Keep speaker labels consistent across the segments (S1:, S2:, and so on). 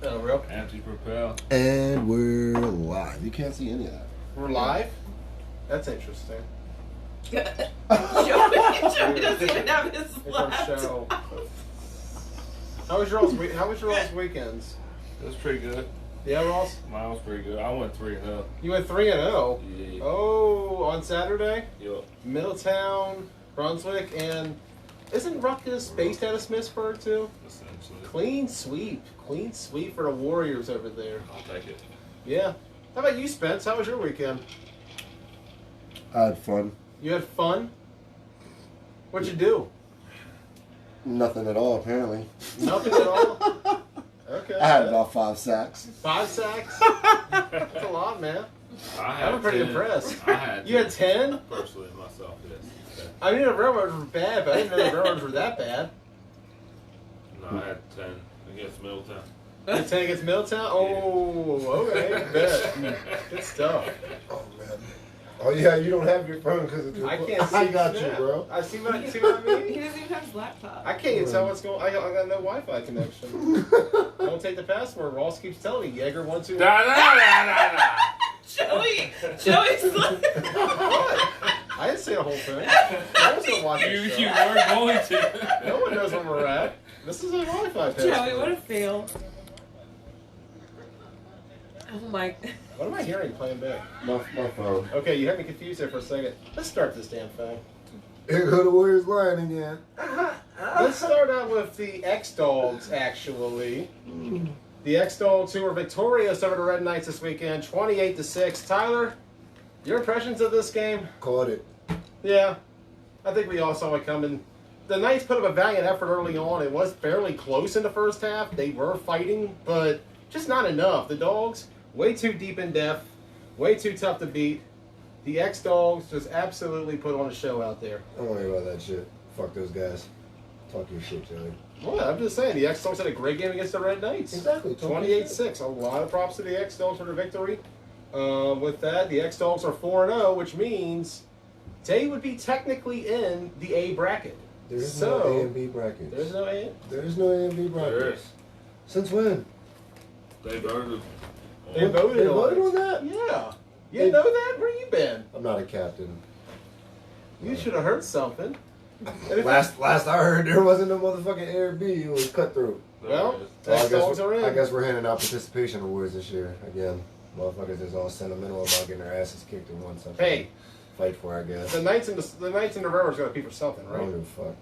S1: Oh, real?
S2: Anti-propel.
S3: And we're live. You can't see any of that.
S1: We're live? That's interesting.
S4: Joey doesn't even have his
S1: It's our
S4: laptop.
S1: show. How was your all's weekends?
S2: It was pretty good.
S1: Yeah, Ross?
S2: Mine was pretty good. I went 3-0.
S1: You went 3-0.
S2: Yeah.
S1: Oh, on Saturday?
S2: Yup.
S1: Middletown, Brunswick, and isn't Rutgers based out of Smithsburg too?
S2: Essentially.
S1: Clean sweep. Clean sweep for the Warriors over there.
S2: I'll take it.
S1: Yeah. How about you, Spence? How was your weekend?
S3: I had fun.
S1: You had fun? What'd you do?
S3: Nothing at all, apparently.
S1: Nothing at all? Okay.
S3: I had about 5 sacks.
S1: 5 sacks? That's a lot, man. I'm pretty
S2: 10.
S1: impressed.
S2: I had
S1: You had 10?
S2: Personally, myself, yes.
S1: I knew the Railroads were bad, but I didn't know the Railroads were that bad.
S2: No, I had 10 against Middletown.
S1: You had 10 against Middletown? Oh, okay. Bet. Good stuff.
S5: Oh man. Oh yeah, you don't have your phone because it's.
S1: I can't see.
S5: I got you,
S1: snap.
S5: bro.
S1: I see what I
S4: He
S1: mean.
S4: doesn't even have his laptop.
S1: I can't even tell what's going on. I got no Wi-Fi connection. Don't take the password. Ross keeps telling me Jaeger121.
S2: Da, da, da, da, da.
S4: Joey's like,
S1: What? I didn't say the whole thing. No one's gonna watch
S2: You
S1: this
S2: were
S1: show.
S2: going to.
S1: No one knows where we're at. This is a Wi-Fi password.
S4: Joey, what a fail. Oh my.
S1: What am I hearing playing back?
S5: My phone.
S1: Okay, you had me confused there for a second. Let's start this damn thing.
S5: Here go the Warriors lying again.
S1: Let's start out with the X-Dogs, actually. The X-Dogs who were victorious over the Red Knights this weekend, 28-6. Tyler, your impressions of this game?
S5: Caught it.
S1: Yeah, I think we all saw it coming. The Knights put up a valiant effort early on. It was fairly close in the first half. They were fighting, but just not enough. The Dogs, way too deep in depth, way too tough to beat. The X-Dogs just absolutely put on a show out there.
S5: Don't worry about that shit. Fuck those guys. Talk your shit, Joey.
S1: Well, I'm just saying, the X-Dogs had a great game against the Red Knights.
S5: Exactly. Talk your shit.
S1: 28-6. A lot of props to the X-Dogs for the victory. With that, the X-Dogs are 4-0, which means they would be technically in the A bracket.
S5: There's no A and B brackets.
S1: There's no A?
S5: There's no A and B brackets.
S2: There is.
S5: Since when?
S2: They voted.
S1: They voted
S5: They
S1: on
S5: voted
S1: it.
S5: on that?
S1: Yeah. You didn't know that? Where you been?
S5: I'm not a captain.
S1: You should have heard something. And if-
S5: Last I heard, there wasn't no motherfucking A or B. It was cutthroat.
S1: Well,
S5: So
S1: X-Dogs are in.
S5: I guess we're handing out participation awards this year again. Motherfuckers is all sentimental about getting their asses kicked and want something.
S1: Hey,
S5: to fight for, I guess.
S1: the Knights and the Railroads got to be for something,
S5: I
S1: right?
S5: don't give a fuck.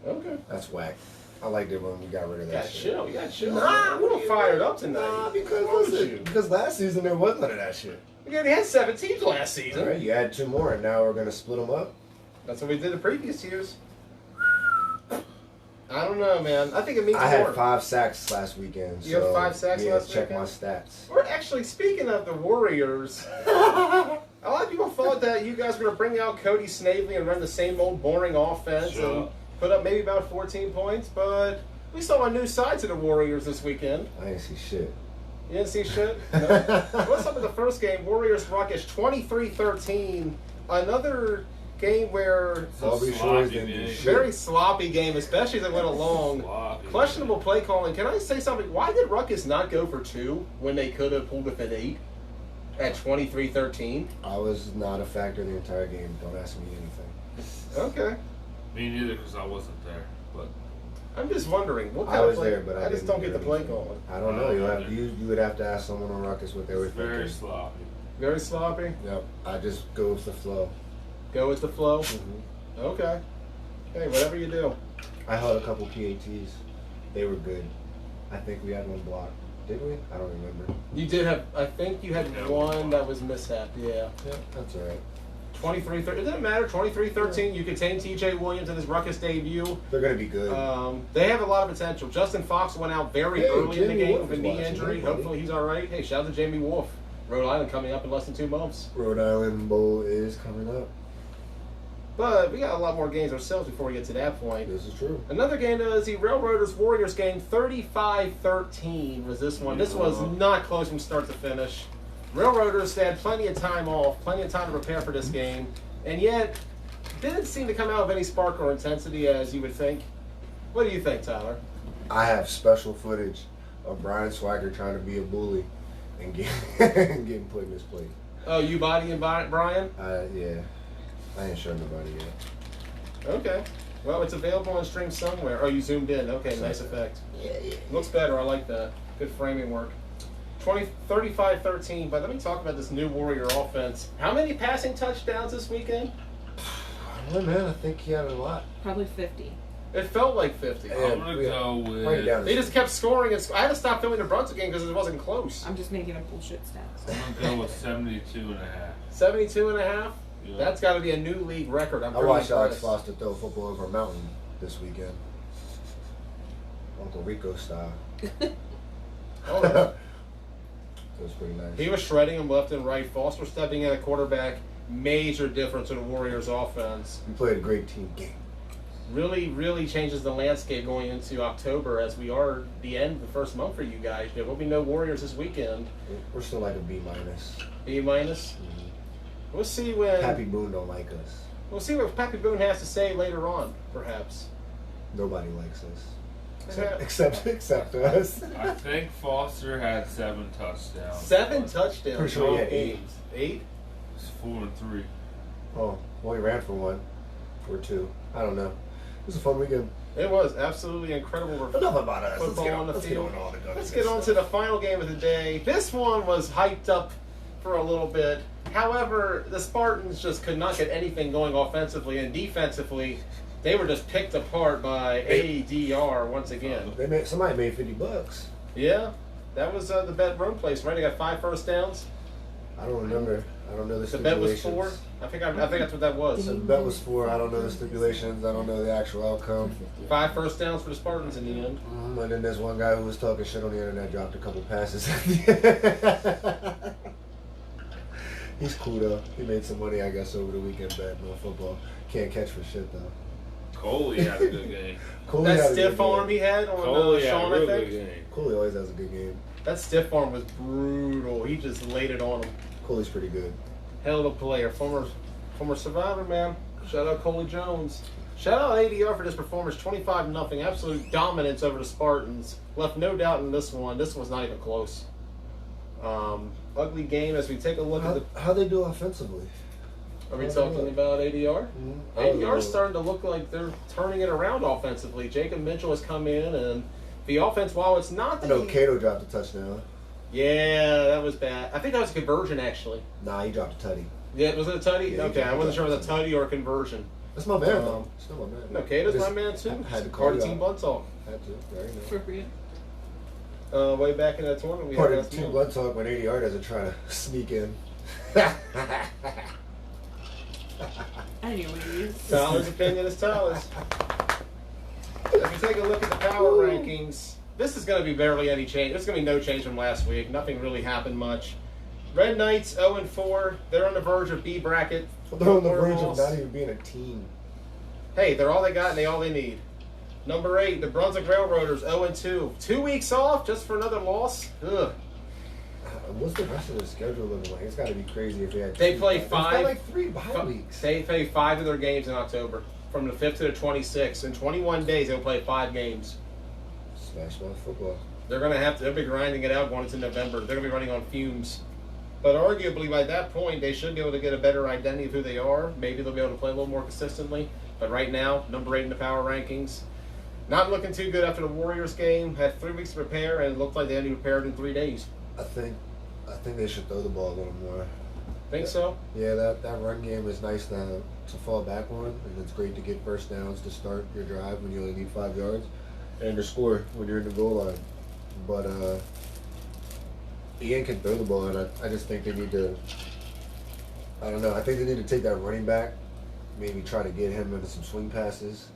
S1: Okay.
S5: That's whack. I liked it when we got rid of
S1: You
S5: that
S1: got
S5: shit.
S1: chill. You got chill.
S5: Nah,
S1: We're fired up tonight.
S5: Nah, because
S1: What's wrong with
S5: listen,
S1: you?
S5: because last season there was none of that shit.
S1: We already had 7 teams last season.
S5: All right, you add 2 more, and now we're gonna split them up.
S1: That's what we did the previous years. I don't know, man. I think it means
S5: I
S1: more.
S5: had 5 sacks last weekend.
S1: You had
S5: so
S1: 5 sacks
S5: yeah,
S1: last
S5: check
S1: weekend?
S5: my stats.
S1: We're actually, speaking of the Warriors, a lot of people thought that you guys were going to bring out Cody Snavely and run the same old boring offense
S2: Sure.
S1: and put up maybe about 14 points, but we saw a new side to the Warriors this weekend.
S5: I ain't see shit.
S1: You didn't see shit? No. What's up with the first game? Warriors Ruckish 23-13. Another game where
S5: Aubrey
S2: Sloppy
S5: Shores didn't do
S2: game.
S5: shit.
S1: very sloppy game, especially as it went along.
S2: Sloppy.
S1: Questionable play calling. Can I say something? Why did Ruckus not go for 2 when they could have pulled within 8 at 23-13?
S5: I was not a factor the entire game. Don't ask me anything.
S1: Okay.
S2: Me neither, because I wasn't there. But
S1: I'm just wondering. What kind
S5: I
S1: of
S5: was
S1: play?
S5: there, but I
S1: just
S5: didn't
S1: don't get
S5: hear
S1: the play
S5: anything.
S1: calling.
S5: I don't know. You would have to ask someone on Ruckus what they were
S2: it's very
S5: thinking.
S2: sloppy.
S1: Very sloppy.
S5: Yep. I just go with the flow.
S1: Go with the flow.
S5: Mm-hmm.
S1: Okay. Hey, whatever you do.
S5: I held a couple PATs. They were good. I think we had 1 block. Did we? I don't remember.
S1: You did have. I think you had
S2: Yeah,
S1: one that was mishap. Yeah.
S5: Yeah, that's all right.
S1: 23-13. It doesn't matter. 23-13. You contain T.J. Williams in his Ruckus debut.
S5: They're gonna be good.
S1: They have a lot of potential. Justin Fox went out very
S5: Hey,
S1: early in the
S5: Jamie
S1: game
S5: Wolf
S1: with a
S5: is
S1: knee
S5: watching.
S1: injury.
S5: Hey, buddy.
S1: Hopefully he's all right. Hey, shout out to Jamie Wolf. Rhode Island coming up in less than 2 months.
S5: Rhode Island Bowl is coming up.
S1: But we got a lot more games ourselves before we get to that point.
S5: This is true.
S1: Another game is the Railroaders Warriors game. 35-13 was this one. This was not close from start to finish. Railroaders had plenty of time off, plenty of time to prepare for this game, and yet didn't seem to come out with any spark or intensity as you would think. What do you think, Tyler?
S5: I have special footage of Brian Swagger trying to be a bully and getting put in his place.
S1: Oh, you bodying Brian?
S5: Yeah, I ain't showing nobody yet.
S1: Okay. Well, it's available on stream somewhere. Oh, you zoomed in. Okay, nice effect.
S5: Yeah.
S1: Looks better. I like that. Good framing work. 35-13. But let me talk about this new Warrior offense. How many passing touchdowns this weekend?
S5: I don't know, man. I think he had a lot.
S4: Probably 50.
S1: It felt like 50.
S5: Yeah.
S2: I'm gonna go
S5: Right
S2: with.
S5: down.
S1: They just kept scoring. I had to stop filming the Brunswick game because it wasn't close.
S4: I'm just making up bullshit stats.
S2: I'm gonna go with 72.5.
S1: 72 and a half?
S2: Yeah.
S1: That's got to be a new league record. I'm
S5: I
S1: pretty
S5: watched Alex
S1: impressed.
S5: Foster throw football over a mountain this weekend. Uncle Rico style.
S1: Oh, yeah.
S5: It was pretty nice.
S1: He was shredding him left and right. Foster stepping in at quarterback. Major difference in the Warriors' offense.
S5: We played a great team game.
S1: Really, really changes the landscape going into October as we are the end of the first month for you guys. There will be no Warriors this weekend.
S5: We're still like a B minus.
S1: B minus. We'll see when.
S5: Pappy Boone don't like us.
S1: We'll see what Pappy Boone has to say later on, perhaps.
S5: Nobody likes us.
S1: Yeah.
S5: Except us.
S2: I think Foster had 7 touchdowns.
S1: 7 touchdowns.
S5: Pretty sure he had
S1: both
S5: 8.
S1: games. 8?
S2: It's 4 and 3.
S5: Oh, well, he ran for 1 or 2. I don't know. It was a fun weekend.
S1: It was absolutely incredible.
S5: Enough about us.
S1: Football on the field.
S5: Get on to
S1: Let's get on to the final game of the day. This one was hyped up for a little bit. However, the Spartans just could not get anything going offensively, and defensively, they were just picked apart by ADR once again.
S5: Somebody made $50.
S1: Yeah, that was the bet run place, right? They got 5 first downs.
S5: I don't remember. I don't know the
S1: The bet was
S5: stipulations.
S1: 4. I think that's what that was.
S5: So the bet was 4. I don't know the stipulations. I don't know the actual outcome.
S1: 5 first downs for the Spartans in the end.
S5: And then there's one guy who was talking shit on the internet, dropped a couple passes. He's cool though. He made some money, I guess, over the weekend betting on football. Can't catch for shit though.
S2: Coley had a good game.
S5: Coley had
S1: That
S5: a
S1: stiff
S5: good
S1: arm
S5: game.
S1: he had on
S2: Coley had
S1: Sean,
S2: a
S1: I
S2: real
S1: think.
S2: good game.
S5: Coley always has a good game.
S1: That stiff arm was brutal. He just laid it on him.
S5: Coley's pretty good.
S1: Hell of a player. Former survivor, man. Shout out Coley Jones. Shout out ADR for this performance. 25-0. Absolute dominance over the Spartans. Left no doubt in this one. This was not even close. Ugly game as we take a look at the...
S5: How they do offensively?
S1: Are we talking about ADR?
S5: Mm-hmm.
S1: ADR's starting to look like they're turning it around offensively. Jacob Mitchell has come in, and the offense, while it's not
S5: I
S1: the...
S5: know Cato dropped a touchdown.
S1: Yeah, that was bad. I think that was a conversion, actually.
S5: Nah, he dropped a tutty.
S1: Yeah, was it a tutty?
S5: Yeah, he
S1: Okay, I
S5: dropped
S1: wasn't sure if it was a
S5: that.
S1: tutty or a conversion.
S5: That's my man though. Still my man.
S1: No, Cato's
S5: Just
S1: my man, too.
S5: Had to call
S1: Part
S5: you
S1: of Team
S5: out.
S1: Blood Talk.
S5: Had to. There you go.
S4: Appropriate.
S1: Way back in that tournament, we
S5: Part
S1: had
S5: of
S1: last
S5: Team
S1: month.
S5: Blood Talk when ADR doesn't try to sneak in.
S4: Anyways.
S1: Tyler's opinion is Tyler's. If you take a look at the power rankings, this is going to be barely any change. There's going to be no change from last week. Nothing really happened much. Red Knights 0-4. They're on the verge of B bracket.
S5: They're on the
S1: One more
S5: verge of
S1: loss.
S5: not even being a team.
S1: Hey, they're all they got and they all they need. Number 8, the Brunswick Railroaders 0-2. 2 weeks off just for another loss. Ugh.
S5: What's the rest of the schedule looking like? It's got to be crazy if they had.
S1: They
S5: two
S1: play
S5: buys.
S1: five-
S5: They've got like 3 bye weeks.
S1: They play 5 of their games in October, from the 5th to the 26th. In 21 days, they'll play 5 games.
S5: Smash mouth football.
S1: They'll be grinding it out going into November. They're going to be running on fumes. But arguably, by that point, they should be able to get a better identity of who they are. Maybe they'll be able to play a little more consistently. But right now, number 8 in the power rankings. Not looking too good after the Warriors game. Had 3 weeks to prepare, and it looked like they hadn't prepared in 3 days.
S5: I think they should throw the ball a little more.
S1: Think so?
S5: Yeah, that run game is nice to fall back on, and it's great to get first downs to start your drive when you only need 5 yards, and to score when you're in the goal line. But Ian can throw the ball, and I just think they need to. I don't know. I think they need to take that running back, maybe try to get him into some swing passes.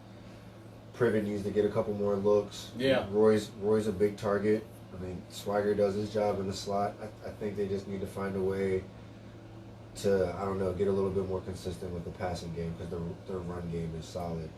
S5: Privet needs to get a couple more looks.
S1: Yeah.
S5: Roy's a big target. I mean, Swagger does his job in the slot. I think they just need to find a way to, I don't know, get a little bit more consistent with the passing game because their run game is solid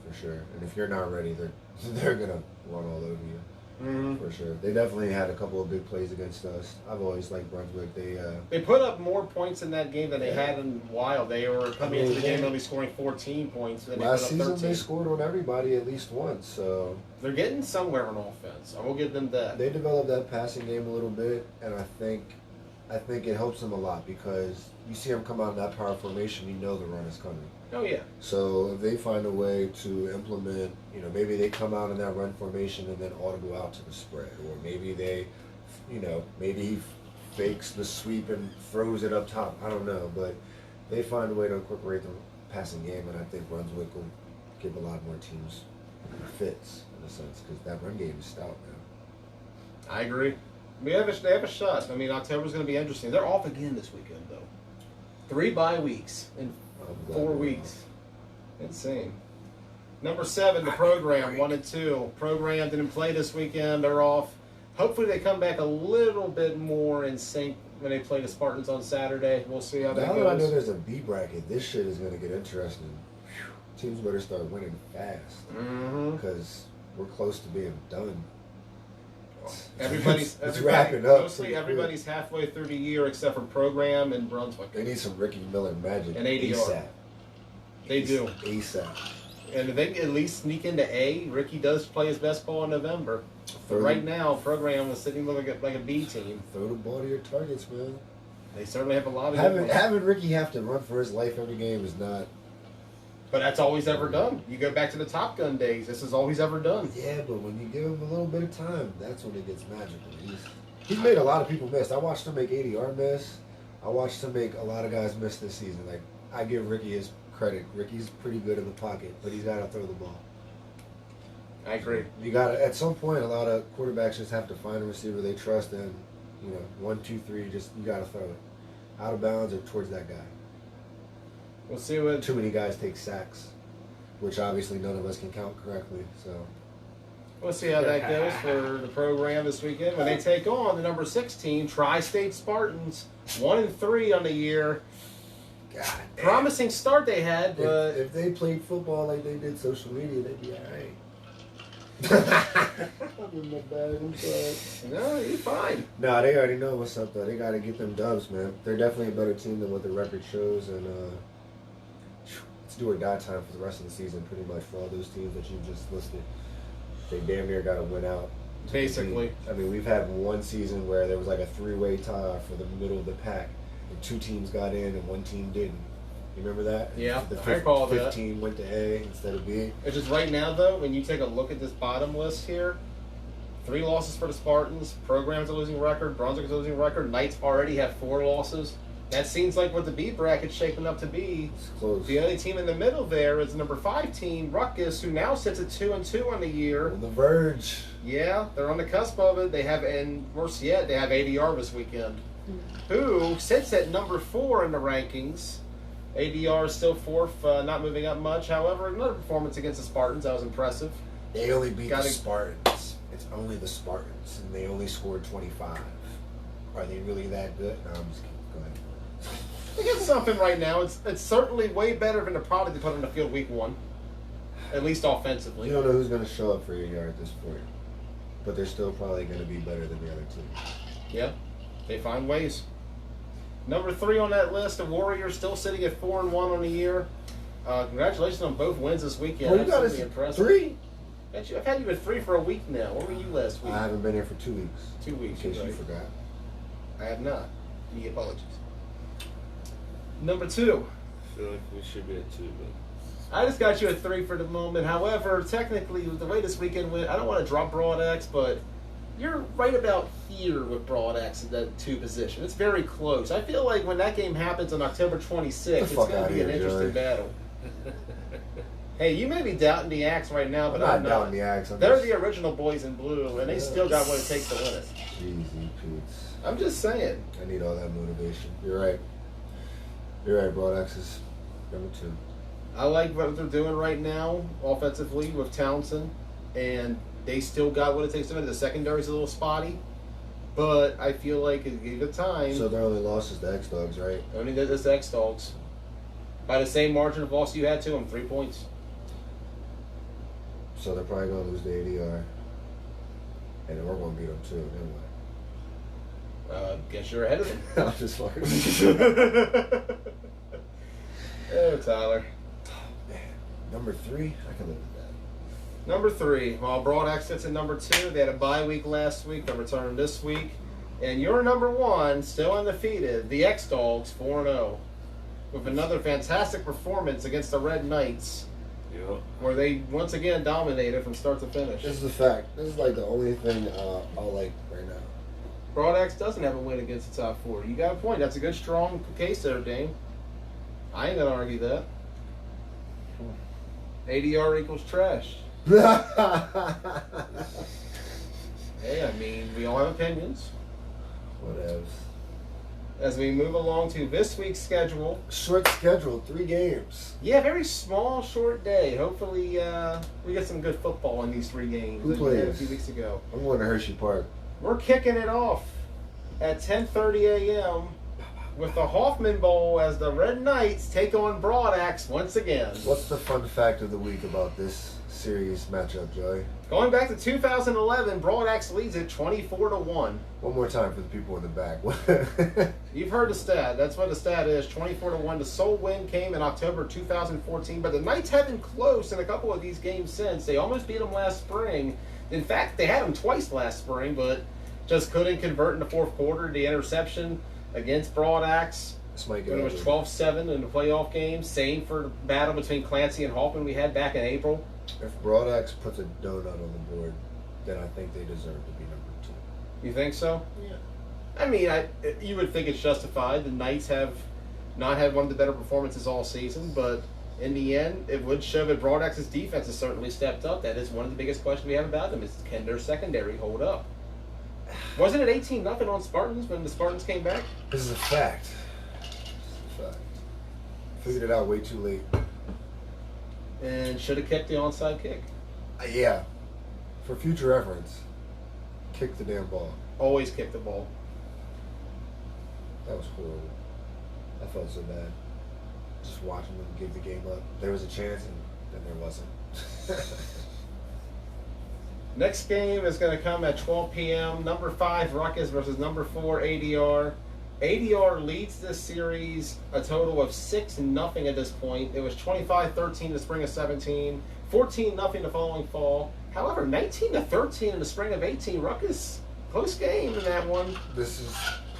S5: for sure. And if you're not ready, they're gonna run all over you.
S1: Mm-hmm.
S5: for sure. They definitely had a couple of big plays against us. I've always liked Brunswick.
S1: They put up more points in that game than they
S5: Yeah.
S1: had in a while. They were coming into the game only scoring 14 points. And then
S5: Last
S1: they put up
S5: season
S1: 13.
S5: they scored on everybody at least once, so
S1: They're getting somewhere on offense. I will give them that.
S5: they developed that passing game a little bit, and I think it helps them a lot because you see them come out in that power formation, you know the run is coming.
S1: Oh yeah.
S5: So if they find a way to implement, maybe they come out in that run formation and then audible out to the spread, or maybe they, maybe he fakes the sweep and throws it up top. I don't know, but they find a way to incorporate the passing game, and I think Brunswick will give a lot more teams fits in a sense because that run game is stout, man.
S1: I agree. They have a shot. I mean, October's going to be interesting. They're off again this weekend, though. 3 bye weeks in
S5: I'm glad
S1: 4
S5: they're
S1: weeks. Insane. Number 7, the program, 1-2. Program didn't play this weekend. They're off. Hopefully they come back a little bit more in sync when they play the Spartans on Saturday. We'll see how that
S5: Now that I know
S1: goes.
S5: there's a B bracket, this shit is going to get interesting. Teams better start winning fast
S1: Mm-hmm.
S5: because we're close to being done.
S1: Everybody's
S5: it's wrapping up.
S1: Mostly
S5: pretty
S1: everybody's halfway through the year except for program and Brunswick.
S5: quick. They need some Ricky Miller magic.
S1: And ADR.
S5: ASAP.
S1: They do.
S5: ASAP.
S1: And if they can at least sneak into A, Ricky does play his best ball in November. But
S5: Throw
S1: right
S5: the-
S1: now, program is sitting like a B team.
S5: Throw the ball to your targets, man.
S1: They certainly have a lot of good
S5: Having
S1: ones.
S5: having Ricky have to run for his life every game is not.
S1: But that's all he's ever done. You go back to the Top Gun days. This is all he's ever done.
S5: Yeah, but when you give him a little bit of time, that's when it gets magical. He's made a lot of people miss. I watched him make ADR miss. I watched him make a lot of guys miss this season. Like, I give Ricky his credit. Ricky's pretty good in the pocket, but he's got to throw the ball.
S1: I agree.
S5: You got to, at some point, a lot of quarterbacks just have to find a receiver they trust, and 1, 2, 3, just you got to throw it out of bounds or towards that guy.
S1: We'll see what.
S5: Too many guys take sacks, which obviously none of us can count correctly. So
S1: We'll see how that goes for the program this weekend when they take on the number 16 Tri-State Spartans, 1-3 on the year.
S5: God,
S1: Promising start they had, but
S5: if they played football like they did social media, they'd be all right. I'm in my bag. I'm sorry.
S1: no, you're fine.
S5: No, they already know what's up though. They got to get them dubs, man. They're definitely a better team than what the record shows, and it's do or die time for the rest of the season, pretty much for all those teams that you just listed. They damn near got to win out. to
S1: Basically.
S5: compete. I mean, we've had one season where there was like a 3-way tie for the middle of the pack, and 2 teams got in and 1 team didn't. You remember that?
S1: Yeah,
S5: the
S1: I recall that.
S5: 15 went to A instead of B.
S1: It's just right now, though, when you take a look at this bottom list here, 3 losses for the Spartans, Program's a losing record, Brunswick's a losing record, Knights already have 4 losses. That seems like what the B bracket's shaping up to be.
S5: It's close.
S1: The only team in the middle there is the number 5 team, Rutgers, who now sits at 2-2 on the year.
S5: On the verge.
S1: Yeah, they're on the cusp of it. They have, and worse yet, they have ADR this weekend, who sits at number 4 in the rankings. ADR is still 4th, not moving up much. However, another performance against the Spartans, that was impressive.
S5: They only beat
S1: Gotta-
S5: the Spartans. It's only the Spartans, and they only scored 25. Are they really that good? No, I'm just kidding. Go ahead.
S1: They get something right now. It's certainly way better than the product they put on the field week 1, at least offensively.
S5: You don't know who's going to show up for ADR at this point, but they're still probably going to be better than the other team.
S1: Yeah, they find ways. Number 3 on that list, the Warriors, still sitting at 4-1 on the year. Congratulations on both wins this weekend.
S5: Oh, you got us
S1: Absolutely impressive.
S5: 3?
S1: I've had you at 3 for a week now. Where were you last week?
S5: I haven't been here for 2 weeks.
S1: 2
S5: In
S1: weeks.
S5: case
S1: you're
S5: you
S1: right.
S5: forgot.
S1: I have not. Me apologies. Number 2.
S2: I feel like we should be at 2, but
S1: I just got you at 3 for the moment. However, technically, the way this weekend went, I don't want to drop Broad X, but you're right about here with Broad X in that 2 position. It's very close. I feel like when that game happens on October 26th, it's
S5: fuck
S1: going to
S5: outta
S1: be an
S5: here,
S1: interesting
S5: Joey.
S1: battle. Hey, you may be doubting the Axe right now,
S5: I'm
S1: but
S5: not
S1: I'm not.
S5: doubting the Axe.
S1: They're the original boys in blue, and they still got what it takes to win it.
S5: Jeezy Poots.
S1: I'm just saying.
S5: I need all that motivation. You're right. You're right, Broad X is number 2.
S1: I like what they're doing right now offensively with Townsend, and they still got what it takes to win. The secondary's a little spotty, but I feel like if you give it time,
S5: So their only loss is the X Dogs, right?
S1: only this X Dogs. By the same margin of loss you had to them, 3 points.
S5: So they're probably going to lose the ADR. and then we're going to beat them too. Then
S1: Guess you're ahead of them.
S5: what? I'm just fucking.
S1: Oh, Tyler.
S5: Man, number 3, I can live with that.
S1: Number 3. While Broad Axe sits at number 2, they had a bye week last week. They returned this week. And your number 1, still undefeated, the X-Dogs, 4-0. With another fantastic performance against the Red Knights,
S2: Yep.
S1: where they once again dominated from start to finish.
S5: This is a fact. This is like the only thing I like right now.
S1: Broad Axe doesn't have a win against the top 4. You got a point. That's a good, strong case there, Dane. I ain't gonna argue that. ADR equals trash. Hey, I mean, we all have opinions.
S5: Whatevs.
S1: As we move along to this week's schedule,
S5: Short schedule, 3 games.
S1: yeah, very small, short day. Hopefully, we get some good football in these 3 games.
S5: Who
S1: like we had a
S5: plays?
S1: few weeks ago.
S5: I'm going to Hershey Park.
S1: We're kicking it off at 10:30 a.m. with the Hoffman Bowl as the Red Knights take on Broad Axe once again.
S5: What's the fun fact of the week about this series matchup, Joey?
S1: Going back to 2011, Broad Axe leads it 24-1.
S5: One more time for the people in the back.
S1: You've heard the stat. That's what the stat is. 24-1. The sole win came in October 2014, but the Knights have been close in a couple of these games since. They almost beat them last spring. In fact, they had them twice last spring, but just couldn't convert in the fourth quarter. The interception against Broad Axe
S5: This might get
S1: when it was
S5: ugly.
S1: 12-7 in the playoff game. Same for the battle between Clancy and Hoffman we had back in April.
S5: If Broad Axe puts a donut on the board, then I think they deserve to be number 2.
S1: You think so?
S5: Yeah.
S1: I mean, you would think it's justified. The Knights have not had one of the better performances all season, but in the end, it would show that Broad Axe's defense has certainly stepped up. That is one of the biggest questions we have about them: is can their secondary hold up? Wasn't it 18-0 on Spartans when the Spartans came back?
S5: This is a fact. This is a fact. Figured it out way too late.
S1: And should have kicked the onside kick.
S5: Yeah. For future reference, kick the damn ball.
S1: Always kick the ball.
S5: That was horrible. I felt so bad. Just watching them give the game up. There was a chance, and then there wasn't.
S1: Next game is going to come at 12 p.m. Number 5 Ruckus versus number 4 ADR. ADR leads this series a total of 6-0 at this point. It was 25-13 the spring of 17, 14-0 the following fall. However, 19-13 in the spring of 18. Ruckus, close game in that one.
S5: This is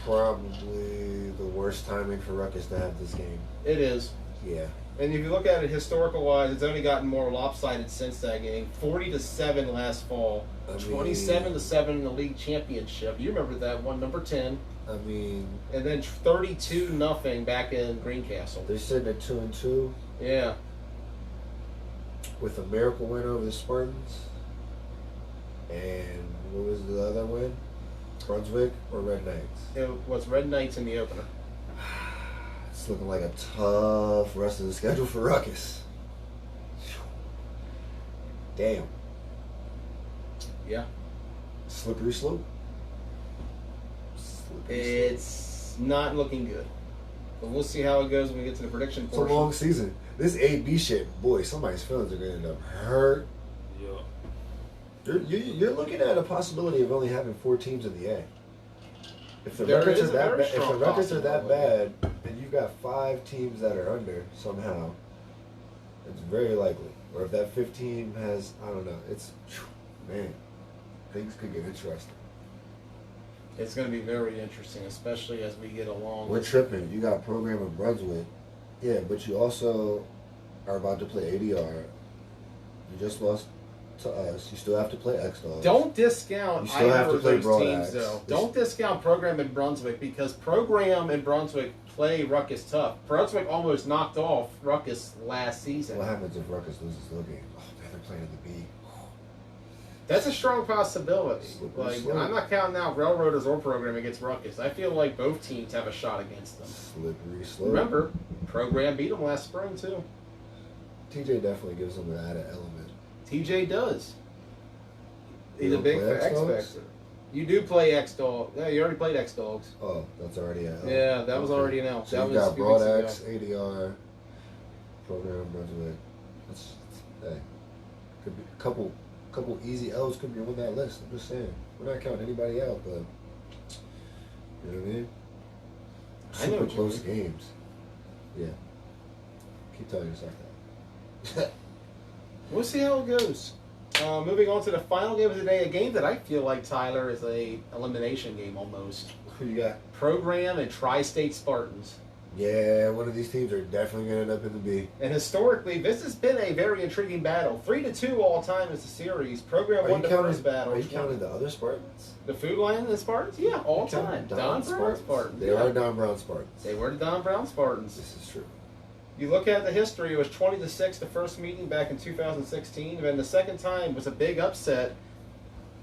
S5: probably the worst timing for Ruckus to have this game.
S1: It is.
S5: Yeah.
S1: And if you look at it historical wise, it's only gotten more lopsided since that game. 40-7 last fall,
S5: I mean-
S1: 27-7 in the league championship. You remember that one, number 10.
S5: I mean,
S1: And then 32-0 back in Greencastle.
S5: they're sitting at 2-2
S1: Yeah.
S5: with a miracle win over the Spartans. And what was the other win? Brunswick or Red Knights?
S1: It was Red Knights in the opener.
S5: It's looking like a tough rest of the schedule for Ruckus. Damn.
S1: Yeah.
S5: Slippery slope. Slippery slope.
S1: It's not looking good. But we'll see how it goes when we get to the prediction
S5: It's a
S1: portion.
S5: long season. This A-B shit, boy, somebody's feelings are going to end up hurt.
S2: Yep.
S5: You're looking at a possibility of only having 4 teams in the A. If the
S1: There
S5: records
S1: is
S5: are
S1: a
S5: that
S1: very
S5: bad, if the
S1: strong
S5: records are that
S1: possibility.
S5: bad, and you've got 5 teams that are under somehow, it's very likely. Or if that 15 has, I don't know, it's man, things could get interesting.
S1: It's going to be very interesting, especially as we get along.
S5: We're tripping. You got a program in Brunswick, yeah, but you also are about to play ADR. You just lost to us. You still have to play X-Dogs.
S1: Don't discount
S5: You still
S1: either
S5: have to
S1: of
S5: play
S1: those
S5: Broad
S1: teams,
S5: Axe.
S1: though. Don't discount Program in Brunswick because Program and Brunswick play Ruckus tough. Brunswick almost knocked off Ruckus last season.
S5: What happens if Ruckus loses their game? Oh, man, they're playing in the B.
S1: That's a strong possibility.
S5: Slippery
S1: Like
S5: slope.
S1: I'm not counting out Railroaders or Program against Ruckus. I feel like both teams have a shot against them.
S5: Slippery slope.
S1: Remember, Program beat them last spring too.
S5: TJ definitely gives them an added element.
S1: TJ does. He's
S5: You
S1: a
S5: don't
S1: big
S5: play
S1: X
S5: X-Dogs?
S1: Factor. You do play X Dog. Yeah, you already played X Dogs.
S5: Oh, that's already an L.
S1: Yeah, that was already an L.
S5: So
S1: That
S5: you
S1: was a
S5: got
S1: few
S5: Broad
S1: weeks ago.
S5: Axe, ADR, Program, Brunswick. That's, hey, could be a couple easy L's could be on that list. I'm just saying. We're not counting anybody out, but you know what I mean.
S1: I know
S5: Super
S1: what you
S5: close
S1: mean.
S5: games. Yeah. Keep telling yourself that.
S1: We'll see how it goes. Moving on to the final game of the day, a game that I feel like, Tyler, is a elimination game almost.
S5: Who you got?
S1: Program and Tri-State Spartans.
S5: Yeah, one of these teams are definitely going to end up in the B.
S1: And historically, this has been a very intriguing battle. 3-2 all time is the series. Program won the first battle.
S5: Are you counting the other Spartans?
S1: The Food Lion and the Spartans? Yeah, all
S5: You counting
S1: time.
S5: Don
S1: Don Brown
S5: Spartans?
S1: Spartans.
S5: They
S1: yeah.
S5: are Don Brown Spartans.
S1: They were the Don Brown Spartans.
S5: This is true.
S1: You look at the history, it was 20-6 the first meeting back in 2016, and then the second time was a big upset.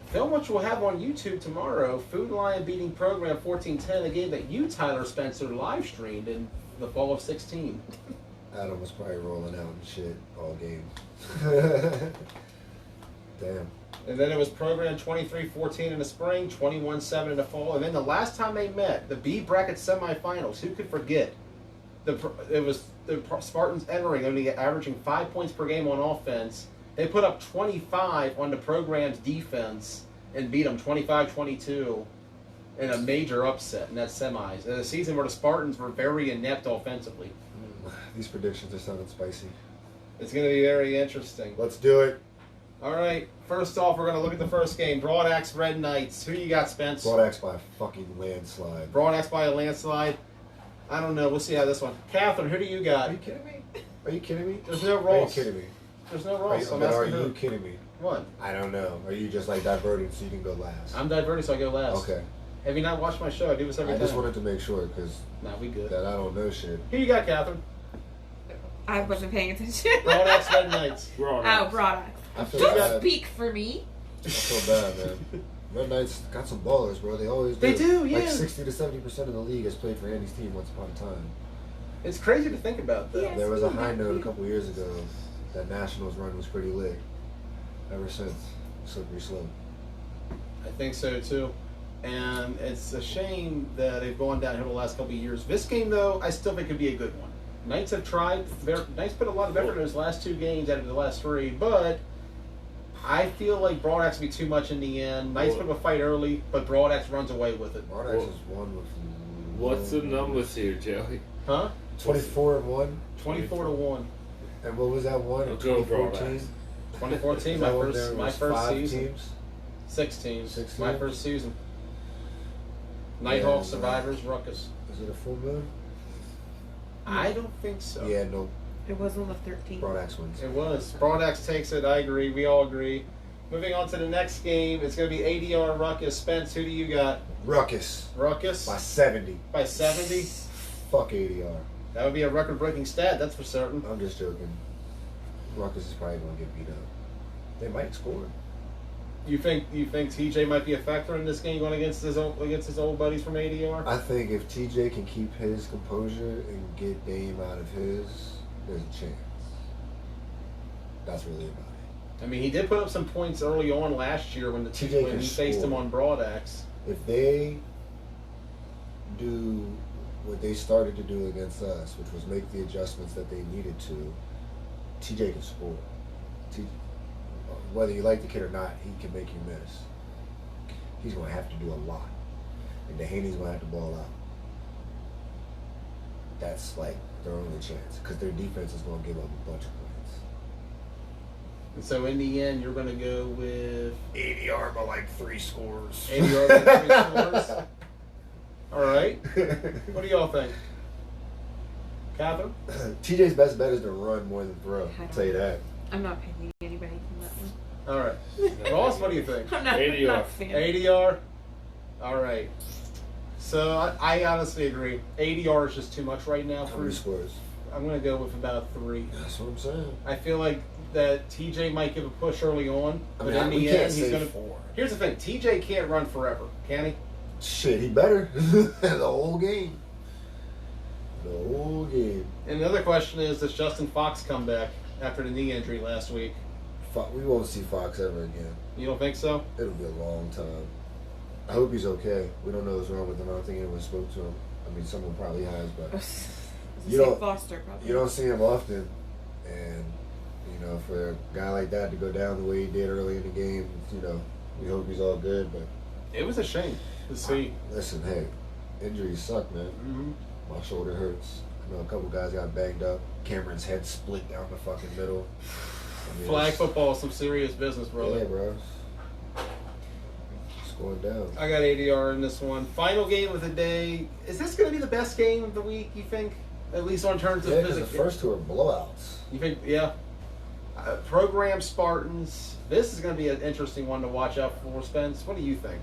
S1: Film which we'll have on YouTube tomorrow, Food Lion beating Program 14-10, a game that you, Tyler Spencer, live streamed in the fall of 16.
S5: Adam was probably rolling out and shit all game. Damn.
S1: And then it was Program 23-14 in the spring, 21-7 in the fall, and then the last time they met, the B bracket semifinals, who could forget? It was the Spartans entering, only averaging 5 points per game on offense. They put up 25 on the program's defense and beat them 25-22 in a major upset in that semis. In a season where the Spartans were very inept offensively.
S5: These predictions are sounding spicy.
S1: It's going to be very interesting.
S5: Let's do it.
S1: All right, first off, we're going to look at the first game. Broadaxe Red Knights. Who you got, Spence?
S5: Broadaxe by a fucking landslide.
S1: Broadaxe by a landslide. I don't know. We'll see how this one. Catherine, who do you got?
S5: Are you kidding me? Are you kidding me?
S1: There's no
S5: Are you
S1: Ross.
S5: kidding me?
S1: There's no
S5: Are you,
S1: Ross. I'm
S5: but are
S1: asking
S5: you
S1: who.
S5: kidding me?
S1: What?
S5: I don't know. Are you just like diverting so you can go last?
S1: I'm diverted, so I go last.
S5: Okay.
S1: Have you not watched my show? I do this every
S5: I
S1: time.
S5: just wanted to make sure because
S1: Nah, we good.
S5: that I don't know shit.
S1: Who you got, Catherine?
S4: I wasn't paying attention.
S1: Broadaxe Red Knights.
S2: We're on
S4: Oh,
S2: it.
S4: Broadaxe.
S5: I feel
S4: Don't
S5: bad.
S4: speak for me.
S5: I feel bad, man. Red Knights got some ballers, bro. They always do.
S1: They do, yeah.
S5: Like 60 to 70% of the league has played for Andy's team once upon a time.
S1: It's crazy to think about, though.
S4: Yeah.
S5: There was a high note a couple years ago that Nationals run was pretty lit. Ever since, slippery slope.
S1: I think so, too. And it's a shame that they've gone downhill the last couple of years. This game, though, I still think could be a good one. Knights have tried. Knights put a lot of effort in those last two games out of the last three, but I feel like Broadaxe will be too much in the end. Knights put up a fight early, but Broadaxe runs away with it.
S5: Broadaxe is one with.
S2: What's the numbers here, Joey?
S1: Huh?
S5: 24-1.
S1: 24-1.
S5: And what was that one?
S2: I'll
S5: In
S2: go
S5: 2014?
S1: 2014,
S5: Is
S1: my
S5: that when there
S1: first
S5: was
S1: first
S5: 5
S1: season.
S5: teams?
S1: 6 teams.
S5: 6
S1: My
S5: teams?
S1: first season. Nighthawk,
S5: Yeah,
S1: Survivors, Ruckus.
S5: Is it a full moon?
S1: I don't think so.
S5: Yeah, no.
S4: It was on the 13th.
S5: Broadaxe wins.
S1: It was. Broadaxe takes it. I agree. We all agree. Moving on to the next game. It's going to be ADR Ruckus. Spence, who do you got?
S5: Ruckus
S1: Ruckus
S5: by 70.
S1: by 70.
S5: Fuck ADR.
S1: That would be a record-breaking stat, that's for certain.
S5: I'm just joking. Ruckus is probably going to get beat up. They might score.
S1: You think TJ might be a factor in this game going against his old buddies from ADR?
S5: I think if TJ can keep his composure and get Dame out of his, there's a chance. That's really about it.
S1: I mean, he did put up some points early on last year when
S5: TJ
S1: when
S5: can
S1: he faced him
S5: score.
S1: on Broadaxe.
S5: If they do what they started to do against us, which was make the adjustments that they needed to, TJ can score. Whether you like the kid or not, he can make you miss. He's going to have to do a lot. And Dehaney's going to have to ball out. That's like their only chance because their defense is going to give up a bunch of points.
S1: And so in the end, you're going to go with
S5: ADR by like 3 scores.
S1: ADR by 3 scores. All right. What do y'all think? Catherine?
S5: TJ's best bet is to run more than throw. I'll tell you that.
S4: I'm not picking anybody from that one.
S1: All right. Ross, what do you think?
S4: I'm not,
S2: ADR.
S4: not a fan.
S1: ADR? All right. So I honestly agree. ADR is just too much right now.
S5: How many
S1: For
S5: scores?
S1: I'm going to go with about 3.
S5: That's what I'm saying.
S1: I feel like that TJ might give a push early on,
S5: I
S1: but
S5: mean,
S1: in
S5: we
S1: the
S5: can't
S1: end, he's
S5: say
S1: going to.
S5: 4.
S1: Here's the thing: TJ can't run forever, can he?
S5: Shit, he better. The whole game. The whole game.
S1: And the other question is: does Justin Fox come back after the knee injury last week?
S5: We won't see Fox ever again.
S1: You don't think so?
S5: It'll be a long time. I hope he's okay. We don't know what's wrong with him. I don't think anyone spoke to him. I mean, someone probably has, but You
S4: You
S5: don't-
S4: Foster probably.
S5: you don't see him often. And, you know, for a guy like that to go down the way he did early in the game, you know, we hope he's all good. But
S1: It was a shame to see.
S5: Listen, hey, injuries suck, man.
S1: Mm-hmm.
S5: My shoulder hurts. I know a couple guys got banged up. Cameron's head split down the fucking middle. I mean,
S1: Flag
S5: it's-
S1: football is some serious business, brother.
S5: Yeah, bro. It's going down.
S1: I got ADR in this one. Final game of the day. Is this going to be the best game of the week, you think? At least on terms of
S5: Yeah, because the
S1: physical.
S5: first two are blowouts.
S1: You think, yeah. Program Spartans. This is going to be an interesting one to watch out for, Spence. What do you think?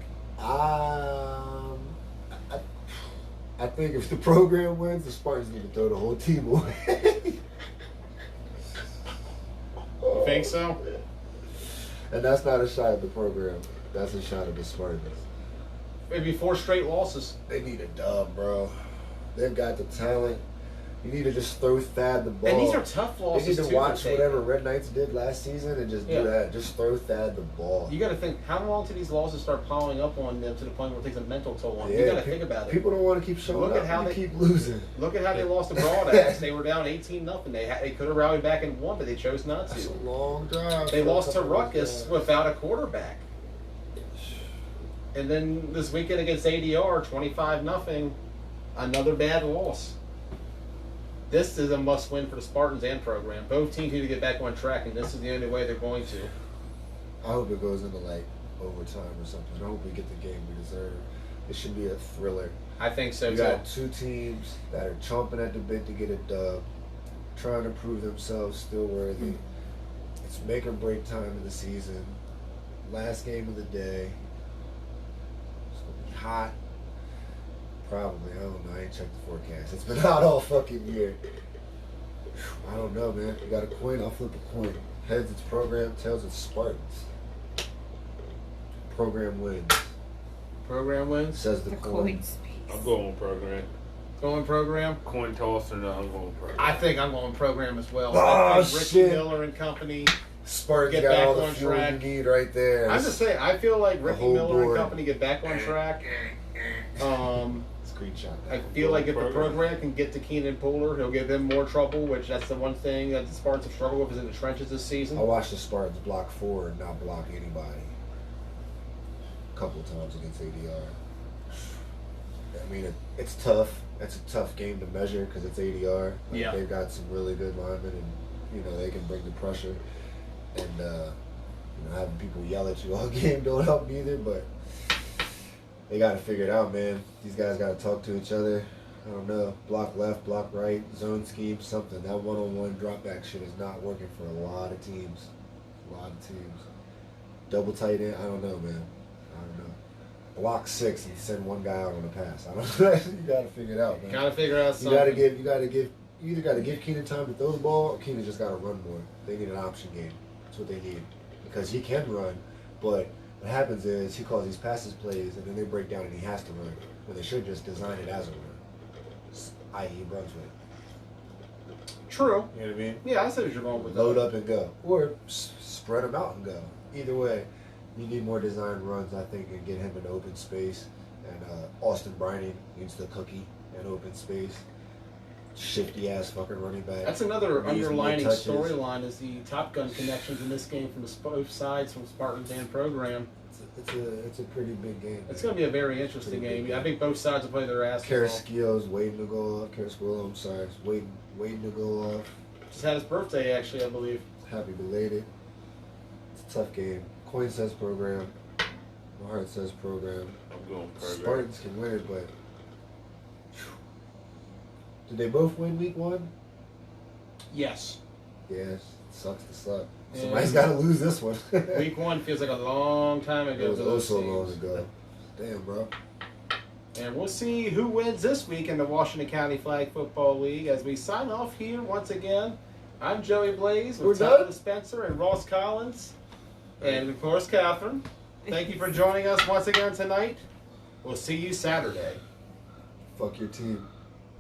S5: I think if the program wins, the Spartans need to throw the whole team away.
S1: You think so?
S5: And that's not a shot at the program. That's a shot at the Spartans.
S1: Maybe 4 straight losses.
S5: They need a dub, bro. They've got the talent. You need to just throw Thad the ball.
S1: And these are tough
S5: They
S1: losses,
S5: need to
S1: too,
S5: watch
S1: for Tate.
S5: whatever Red Knights did last season and just
S1: Yeah.
S5: do that. Just throw Thad the ball.
S1: You got to think, how long till these losses start piling up on them to the point where it takes a mental toll on them? You got to think about it.
S5: People don't want to keep showing
S1: Look
S5: up.
S1: at how
S5: and
S1: they-
S5: keep losing.
S1: Look at how they lost to Broadax. They were down 18-0. They could have rallied back and won, but they chose not
S5: That's
S1: to.
S5: a long drive.
S1: They
S5: for a
S1: lost to
S5: couple of
S1: Ruckus
S5: guys.
S1: without a quarterback. And then this weekend against ADR, 25-0, another bad loss. This is a must-win for the Spartans and program. Both teams need to get back on track, and this is the only way they're going to.
S5: I hope it goes into like overtime or something. I hope we get the game we deserve. It should be a thriller.
S1: I think so,
S5: You
S1: too.
S5: got two teams that are chomping at the bit to get a dub, trying to prove themselves still worthy. It's make or break time of the season. Last game of the day. It's gonna be hot. Probably. I don't know. I ain't checked the forecast. It's been hot all fucking year. I don't know, man. You got a coin? I'll flip a coin. Heads, it's program. Tails, it's Spartans. Program wins.
S1: Program wins.
S5: Says the
S4: The
S5: coin.
S4: coin space.
S2: I'm going program.
S1: Going program.
S2: Coin toss or no, I'm going program.
S1: I think I'm going program as well.
S5: Oh,
S1: I think Ricky
S5: shit.
S1: Miller and company.
S5: Spartans
S1: Get
S5: got
S1: back
S5: all the
S1: on
S5: fuel
S1: track.
S5: you need right there.
S1: I'm just saying, I feel like Ricky
S5: whole
S1: Miller
S5: board.
S1: and company get back on track.
S5: Screenshot
S1: I
S5: that.
S1: feel like if the
S2: Program.
S1: program can get to Keenan Pooler, he'll give them more trouble, which that's the one thing that the Spartans have struggled with is in the trenches this season.
S5: I watched the Spartans block 4 and not block anybody. A couple of times against ADR. I mean, it's tough. It's a tough game to measure because it's ADR. Like,
S1: Yeah.
S5: They've got some really good linemen, and they can bring the pressure. And having people yell at you all game don't help either. But they got to figure it out, man. These guys got to talk to each other. I don't know. Block left, block right, zone scheme, something. That one-on-one drop back shit is not working for a lot of teams. Double tight end, I don't know, man. I don't know. Block 6 and send one guy out on a pass. I don't know. You got to figure it out, man.
S1: Gotta figure out
S5: You
S1: something.
S5: you either got to give Keenan time to throw the ball, or Keenan just got to run more. They need an option game. That's what they need. Because he can run, but what happens is he calls these passes plays, and then they break down and he has to run. When they should just design it as a run, i.e. Brunswick.
S1: True.
S5: You know what I mean?
S1: Yeah, I see what you're going with
S5: Load
S1: that.
S5: up and go. Or spread them out and go. Either way, you need more design runs, I think, and get him in open space. And Austin Briney needs the cookie in open space. Shifty ass fucking running back.
S1: That's another
S5: Needs more
S1: underlining
S5: touches.
S1: storyline is the Top Gun connections in this game from both sides, from Spartans and program.
S5: It's a pretty big game.
S1: It's going to be a very interesting game. I think both sides will play their asses off.
S5: Carrasquillo's waiting to go off. Carrasquillo, I'm sorry, is waiting to go off.
S1: Just had his birthday, actually, I believe.
S5: Happy belated. It's a tough game. Coin says program. My heart says program.
S2: I'm going program.
S5: Spartans can win it, but did they both win week 1?
S1: Yes.
S5: Yes, sucks to suck.
S1: Yeah.
S5: Somebody's got to lose this one.
S1: Week 1 feels like a long time ago.
S5: It was
S1: for
S5: oh
S1: those
S5: so
S1: teams.
S5: long ago. Damn, bro.
S1: And we'll see who wins this week in the Washington County Flag Football League as we sign off here once again. I'm Joey Blaze with
S5: We're
S1: Tyler
S5: done?
S1: Spencer and Ross Collins. And of course, Catherine. Thank you for joining us once again tonight. We'll see you Saturday.
S5: Fuck your team.